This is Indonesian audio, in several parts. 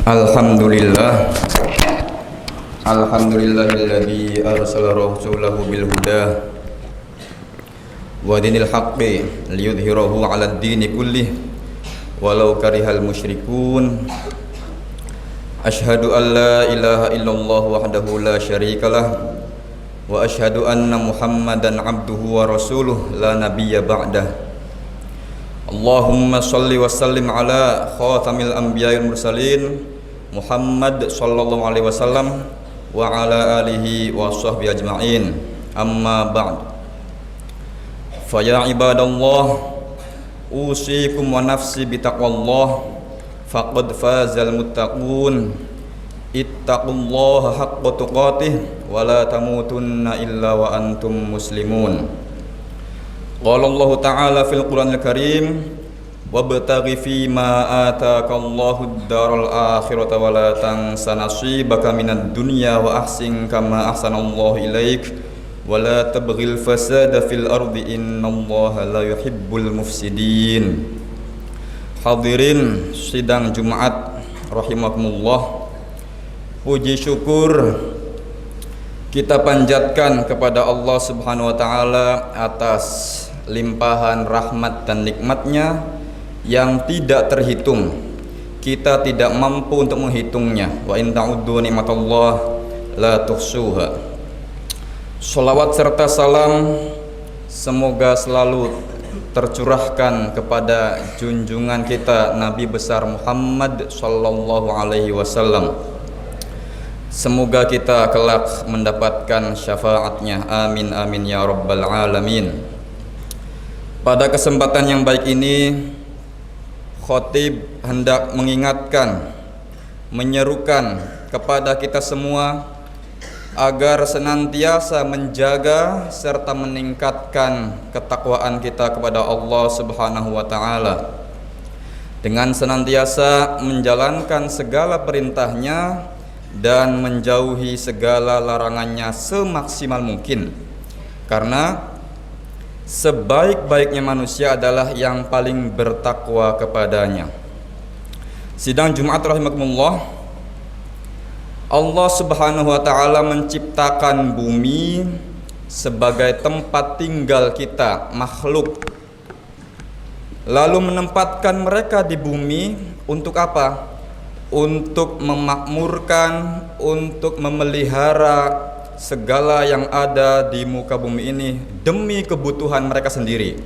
Alhamdulillah Alhamdulillahilladzi arsala rasulahu bil huda wa dinil haqqi liyudhhirahu 'alad dini kullih walau karihal musyrikun. Asyhadu an la ilaha illallah wahdahu la syarikalah wa asyhadu anna Muhammadan 'abduhu wa rasuluh la nabiyya ba'dah. Allahumma shalli wa sallim ala khatamil anbiya'il mursalin Muhammad sallallahu alaihi wasallam wa ala alihi wa sahbihi ajma'in. Amma ba'd. Fa ya ibadallah, usikum wa nafsi bitaqwallah, faqad fazal muttaqun. Ittaqullaha haqqa tuqatih wa la tamutunna illa wa antum muslimun. Qala Allah Ta'ala fil Qur'anil Karim, wabtaghi fima ataakallahu ad-daral akhirata wa la tansa nasibaka minad dunya wa ahsin kama ahsanallahu ilaik wa la tabghil fasada fil ardi innallaha la yuhibbul mufsidin. Hadirin sidang Jumat rahimakumullah, puji syukur kita panjatkan kepada Allah Subhanahu wa taala atas limpahan rahmat dan nikmatnya yang tidak terhitung. Kita tidak mampu untuk menghitungnya. Wa in ta'uddu ni'matallah la tuhsuha. Shalawat serta salam semoga selalu tercurahkan kepada junjungan kita Nabi besar Muhammad sallallahu alaihi wasallam. Semoga kita kelak mendapatkan syafaatnya. Amin amin ya rabbal alamin. Pada kesempatan yang baik ini, khotib hendak mengingatkan, menyerukan kepada kita semua agar senantiasa menjaga serta meningkatkan ketakwaan kita kepada Allah Subhanahu wa taala dengan senantiasa menjalankan segala perintahnya dan menjauhi segala larangannya semaksimal mungkin, karena sebaik-baiknya manusia adalah yang paling bertakwa kepadanya. Sidang Jumat rahimakumullah, Allah Subhanahu wa taala menciptakan bumi sebagai tempat tinggal kita, makhluk. Lalu menempatkan mereka di bumi untuk apa? Untuk memakmurkan, untuk memelihara segala yang ada di muka bumi ini demi kebutuhan mereka sendiri.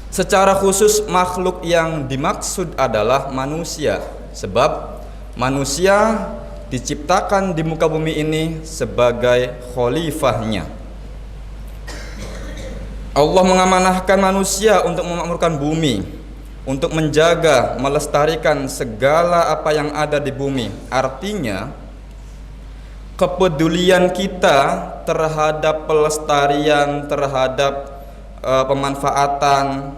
Secara khusus makhluk yang dimaksud adalah manusia, sebab manusia diciptakan di muka bumi ini sebagai khalifahnya. Allah mengamanahkan manusia untuk memakmurkan bumi, untuk menjaga, melestarikan segala apa yang ada di bumi. Artinya kepedulian kita terhadap pelestarian, terhadap pemanfaatan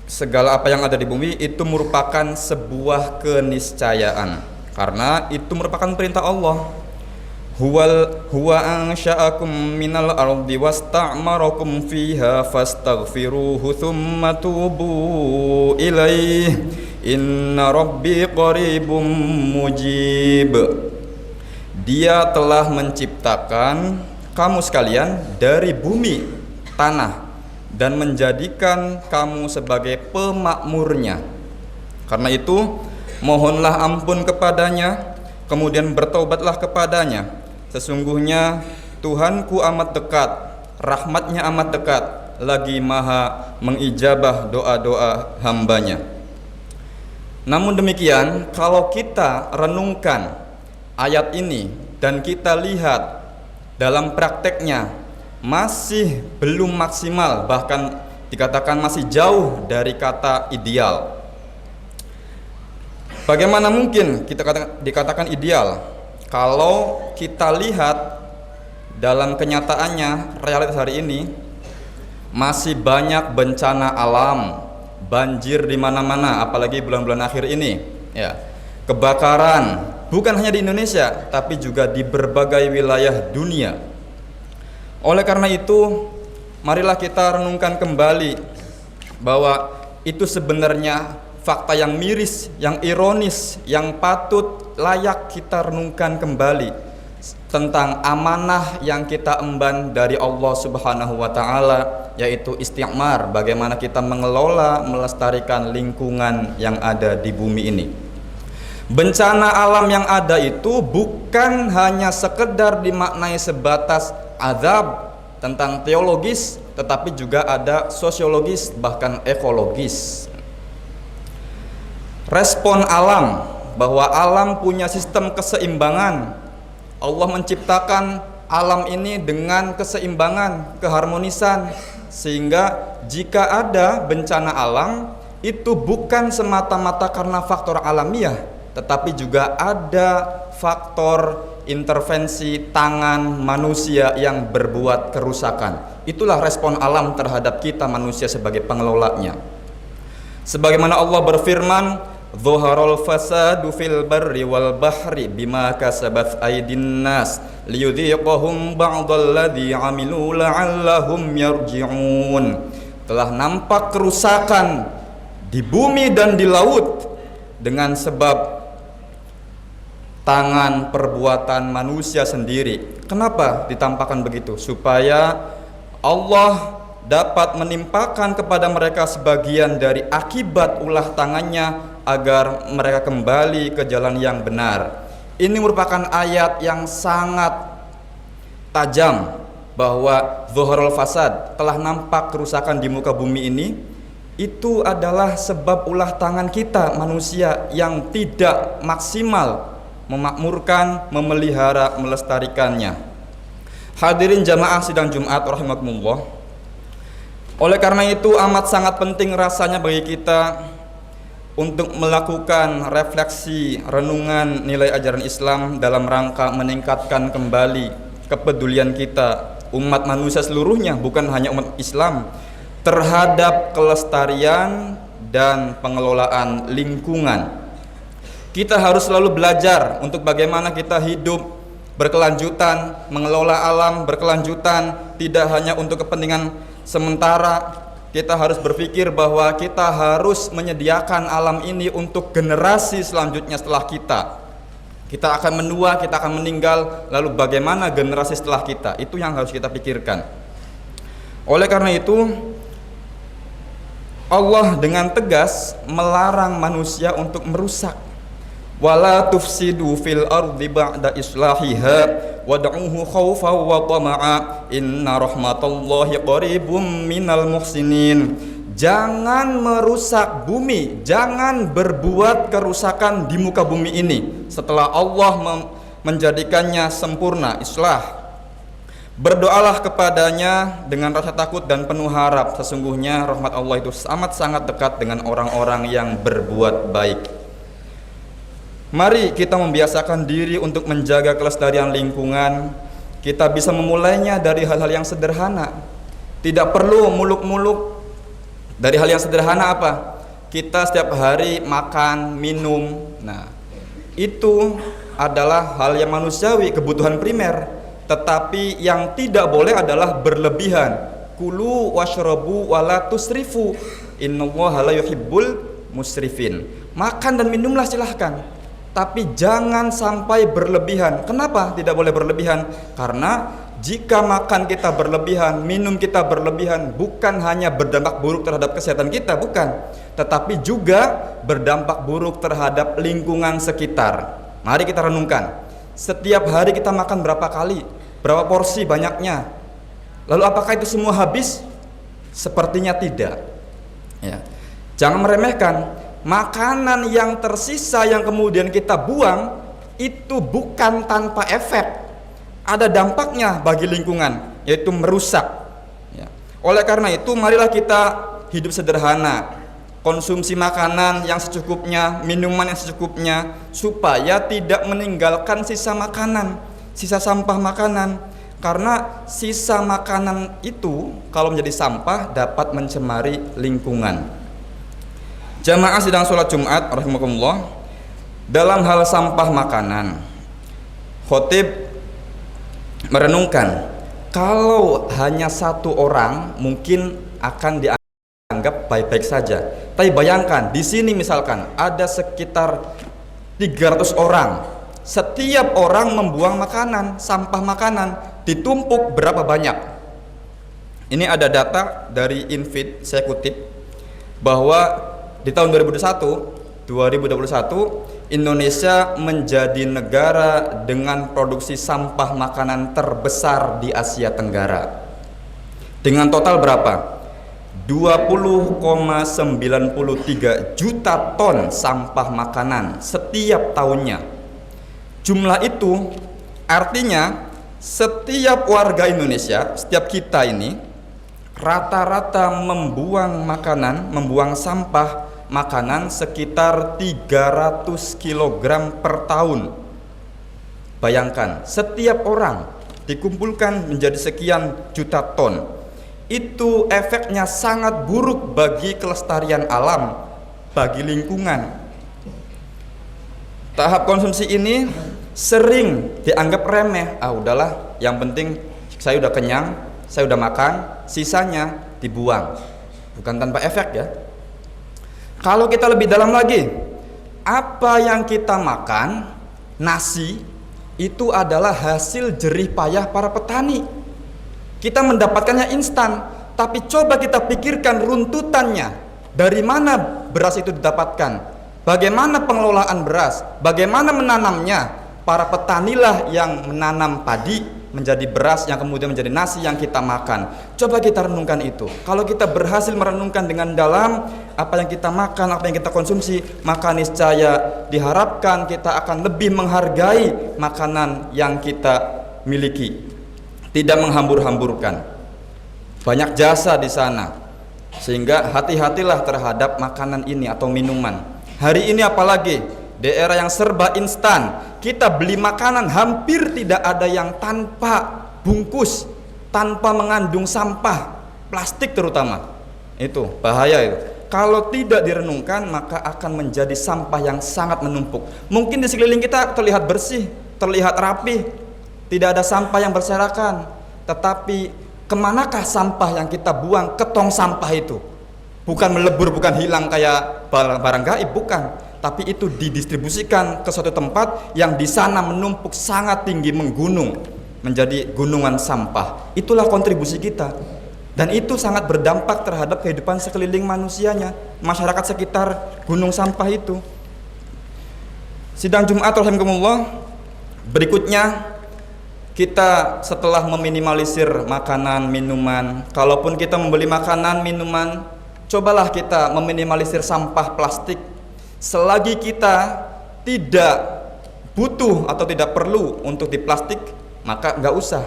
segala apa yang ada di bumi itu merupakan sebuah keniscayaan, karena itu merupakan perintah Allah. Huwa ansha'akum minal ardi wasta'marakum fiha fastaghfiruhu thumma tubu ilaih inna rabbi qaribum mujib. Dia telah menciptakan kamu sekalian dari bumi, tanah, dan menjadikan kamu sebagai pemakmurnya. Karena itu, mohonlah ampun kepadanya, kemudian bertaubatlah kepadanya. Sesungguhnya Tuhanku amat dekat, rahmatnya amat dekat, lagi maha mengijabah doa-doa hambanya. Namun demikian, kalau kita renungkan ayat ini dan kita lihat dalam prakteknya masih belum maksimal, bahkan dikatakan masih jauh dari kata ideal. Bagaimana mungkin kita dikatakan ideal kalau kita lihat dalam kenyataannya, realitas hari ini masih banyak bencana alam, banjir di mana-mana, apalagi bulan-bulan akhir ini, ya, kebakaran. Bukan hanya di Indonesia, tapi juga di berbagai wilayah dunia. Oleh karena itu, marilah kita renungkan kembali bahwa itu sebenarnya fakta yang miris, yang ironis, yang patut layak kita renungkan kembali tentang amanah yang kita emban dari Allah Subhanahu wa taala, yaitu isti'mar, bagaimana kita mengelola, melestarikan lingkungan yang ada di bumi ini. Bencana alam yang ada itu bukan hanya sekedar dimaknai sebatas azab tentang teologis, tetapi juga ada sosiologis, bahkan ekologis. Respon alam, bahwa alam punya sistem keseimbangan. Allah menciptakan alam ini dengan keseimbangan, keharmonisan, sehingga jika ada bencana alam itu bukan semata-mata karena faktor alamiah, tetapi juga ada faktor intervensi tangan manusia yang berbuat kerusakan. Itulah respon alam terhadap kita manusia sebagai pengelolanya. Sebagaimana Allah berfirman, "Dzaharal fasadu fil barri wal bahri bima kasabat aydin nas liyudhiqahum ba'dalladzi 'amilu la'allahum yarji'un." Telah nampak kerusakan di bumi dan di laut dengan sebab tangan perbuatan manusia sendiri. Kenapa ditampakkan begitu? Supaya Allah dapat menimpakan kepada mereka sebagian dari akibat ulah tangannya agar mereka kembali ke jalan yang benar. Ini merupakan ayat yang sangat tajam bahwa zuhurul fasad, telah nampak kerusakan di muka bumi ini, itu adalah sebab ulah tangan kita manusia yang tidak maksimal memakmurkan, memelihara, melestarikannya. Hadirin jamaah sidang Jumat rahimakumullah. Oleh karena itu amat sangat penting rasanya bagi kita untuk melakukan refleksi, renungan nilai ajaran Islam dalam rangka meningkatkan kembali kepedulian kita, umat manusia seluruhnya, bukan hanya umat Islam, terhadap kelestarian dan pengelolaan lingkungan. Kita harus selalu belajar untuk bagaimana kita hidup berkelanjutan, mengelola alam berkelanjutan, tidak hanya untuk kepentingan sementara. Kita harus berpikir bahwa kita harus menyediakan alam ini untuk generasi selanjutnya setelah kita. Kita akan menua, kita akan meninggal, lalu bagaimana generasi setelah kita? Itu yang harus kita pikirkan. Oleh karena itu, Allah dengan tegas melarang manusia untuk merusak. Wala tufsidu fil ardi ba'da islahiha wad'uhu khawfan wa tama'a inna rahmatallahi qaribum minal muhsinin. Jangan merusak bumi, jangan berbuat kerusakan di muka bumi ini setelah Allah menjadikannya sempurna, islah. Berdoalah kepadanya dengan rasa takut dan penuh harap. Sesungguhnya rahmat Allah itu amat sangat dekat dengan orang-orang yang berbuat baik. Mari kita membiasakan diri untuk menjaga kelestarian lingkungan. Kita bisa memulainya dari hal-hal yang sederhana. Tidak perlu muluk-muluk. Dari hal yang sederhana apa? Kita setiap hari makan, minum. Nah, itu adalah hal yang manusiawi, kebutuhan primer. Tetapi yang tidak boleh adalah berlebihan. Kulu washrabu wala tusrifu. Innallaha la yuhibbul musrifin. Makan dan minumlah silahkan, tapi jangan sampai berlebihan. Kenapa tidak boleh berlebihan? Karena jika makan kita berlebihan, minum kita berlebihan, bukan hanya berdampak buruk terhadap kesehatan kita, bukan, tetapi juga berdampak buruk terhadap lingkungan sekitar. Mari kita renungkan. Setiap hari kita makan berapa kali? Berapa porsi banyaknya? Lalu apakah itu semua habis? Sepertinya tidak. Ya. Jangan meremehkan. Makanan yang tersisa yang kemudian kita buang itu bukan tanpa efek, ada dampaknya bagi lingkungan, yaitu merusak. Ya. Oleh karena itu marilah kita hidup sederhana, konsumsi makanan yang secukupnya, minuman yang secukupnya, supaya tidak meninggalkan sisa makanan, sisa sampah makanan. Karena sisa makanan itu kalau menjadi sampah dapat mencemari lingkungan. Jamaah sidang sholat Jumat rahimakumullah, dalam hal sampah makanan, khotib merenungkan, kalau hanya satu orang mungkin akan dianggap baik-baik saja, Tapi bayangkan, di sini misalkan ada sekitar 300 orang. Setiap orang membuang makanan, sampah makanan, ditumpuk berapa banyak? Ini ada data dari Infid, saya kutip, bahwa di tahun 2021 Indonesia menjadi negara dengan produksi sampah makanan terbesar di Asia Tenggara. Dengan total berapa? 20,93 juta ton sampah makanan setiap tahunnya. Jumlah itu artinya setiap warga Indonesia, setiap kita ini rata-rata membuang makanan, membuang sampah makanan sekitar 300 kg per tahun. Bayangkan, setiap orang dikumpulkan menjadi sekian juta ton. Itu efeknya sangat buruk bagi kelestarian alam, bagi lingkungan. Tahap konsumsi ini sering dianggap remeh. Udahlah, yang penting saya udah kenyang, saya udah makan, sisanya dibuang. Bukan tanpa efek ya. Kalau kita lebih dalam lagi, apa yang kita makan, nasi, itu adalah hasil jerih payah para petani. Kita mendapatkannya instan, tapi coba kita pikirkan runtutannya. Dari mana beras itu didapatkan? Bagaimana pengelolaan beras? Bagaimana menanamnya? Para petanilah yang menanam padi menjadi beras yang kemudian menjadi nasi yang kita makan. Coba kita renungkan itu. Kalau kita berhasil merenungkan dengan dalam apa yang kita makan, apa yang kita konsumsi, maka niscaya diharapkan kita akan lebih menghargai makanan yang kita miliki. Tidak menghambur-hamburkan. Banyak jasa di sana. Sehingga hati-hatilah terhadap makanan ini atau minuman. Hari ini apalagi di era yang serba instan, kita beli makanan hampir tidak ada yang tanpa bungkus, tanpa mengandung sampah, plastik terutama. Itu bahaya itu. Kalau tidak direnungkan maka akan menjadi sampah yang sangat menumpuk. Mungkin di sekeliling kita terlihat bersih, terlihat rapi, tidak ada sampah yang berserakan, tetapi kemanakah sampah yang kita buang ke tong sampah itu? Bukan melebur, bukan hilang kayak barang gaib, bukan. Tapi itu didistribusikan ke suatu tempat yang di sana menumpuk sangat tinggi, menggunung, menjadi gunungan sampah. Itulah kontribusi kita. Dan itu sangat berdampak terhadap kehidupan sekeliling manusianya, masyarakat sekitar gunung sampah itu. Sidang Jumat rahimakumullah, berikutnya kita setelah meminimalisir makanan, minuman, kalaupun kita membeli makanan, minuman, cobalah kita meminimalisir sampah plastik. Selagi kita tidak butuh atau tidak perlu untuk di plastik, maka nggak usah,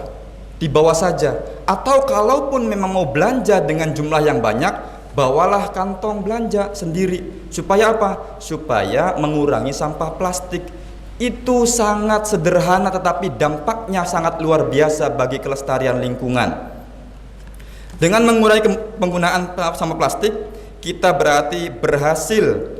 dibawa saja. Atau kalaupun memang mau belanja dengan jumlah yang banyak, bawalah kantong belanja sendiri. Supaya apa? Supaya mengurangi sampah plastik. Itu sangat sederhana tetapi dampaknya sangat luar biasa bagi kelestarian lingkungan. Dengan mengurangi penggunaan sampah plastik, kita berarti berhasil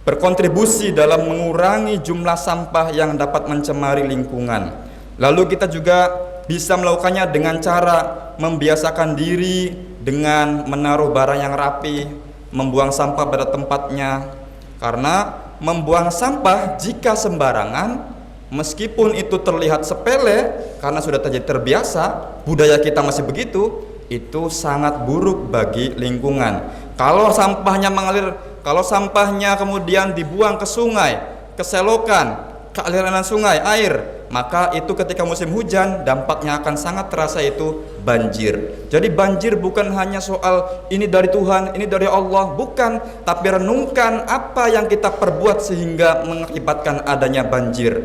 berkontribusi dalam mengurangi jumlah sampah yang dapat mencemari lingkungan. Lalu kita juga bisa melakukannya dengan cara membiasakan diri dengan menaruh barang yang rapi, membuang sampah pada tempatnya. Karena membuang sampah jika sembarangan, meskipun itu terlihat sepele karena sudah terbiasa, budaya kita masih begitu, itu sangat buruk bagi lingkungan. Kalau sampahnya mengalir, kalau sampahnya kemudian dibuang ke sungai, ke selokan, ke aliran sungai, air, maka itu ketika musim hujan dampaknya akan sangat terasa, itu banjir. Jadi banjir bukan hanya soal ini dari Tuhan, ini dari Allah, bukan, tapi renungkan apa yang kita perbuat sehingga mengakibatkan adanya banjir.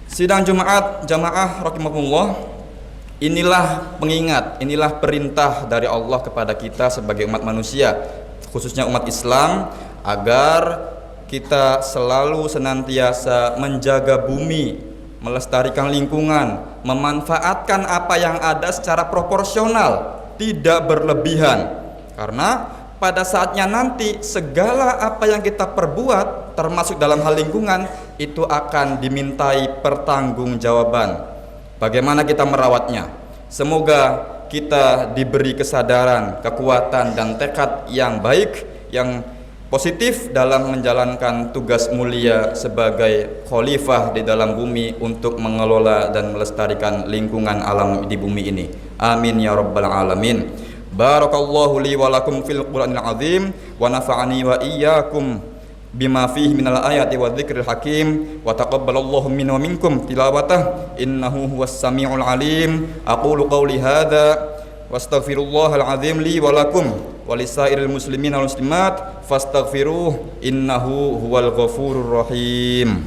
Sidang Jumat jamaah rahimakumullah, inilah pengingat, inilah perintah dari Allah kepada kita sebagai umat manusia, khususnya umat Islam, agar kita selalu senantiasa menjaga bumi, melestarikan lingkungan, memanfaatkan apa yang ada secara proporsional, tidak berlebihan. Karena pada saatnya nanti segala apa yang kita perbuat termasuk dalam hal lingkungan itu akan dimintai pertanggungjawaban. Bagaimana kita merawatnya? Semoga kita diberi kesadaran, kekuatan dan tekad yang baik yang positif dalam menjalankan tugas mulia sebagai khalifah di dalam bumi untuk mengelola dan melestarikan lingkungan alam di bumi ini. Amin ya rabbal alamin. Barakallahu li wa lakum fil Qur'anil azim wa nafa'ani wa iyyakum bima fihi minal ayati wa dzikril hakim wa taqabbalallahu minna wa minkum tilawatah innahu huwas samiul alim. Aqulu qawli hadza wastaghfirullahal azim li wa lakum wa lisairil muslimin wal muslimat fastaghfiruh innahu huwal ghafurur rahim.